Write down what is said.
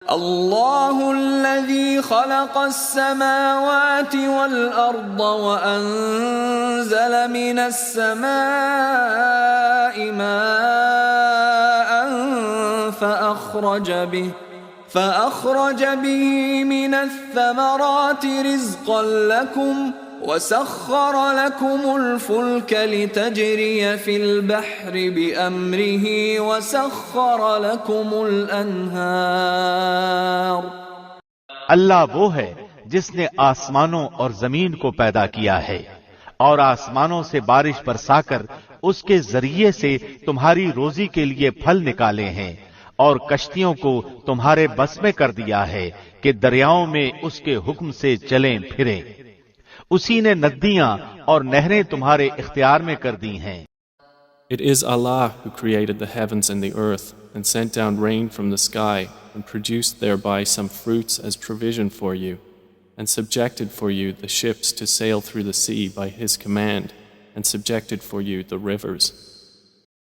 اللہ الذی خلق السماوات والارض وانزل من السماء ماء فأخرج به من الثمرات رزقا لكم وسخر لكم الفلك لتجري في البحر بأمره وسخر لكم الأنهار. اللہ وہ ہے جس نے آسمانوں اور زمین کو پیدا کیا ہے اور آسمانوں سے بارش برسا کر اس کے ذریعے سے تمہاری روزی کے لیے پھل نکالے ہیں اور کشتیوں کو تمہارے بس میں کر دیا ہے کہ دریاؤں میں اس کے حکم سے چلیں پھریں. اسی نے ندیاں اور نہریں تمہارے اختیار میں کر دی ہیں. It is Allah who created the heavens and the earth and sent down rain from the sky and produced thereby some fruits as provision for you and subjected for you the ships to sail through the sea by His command and subjected for you the rivers.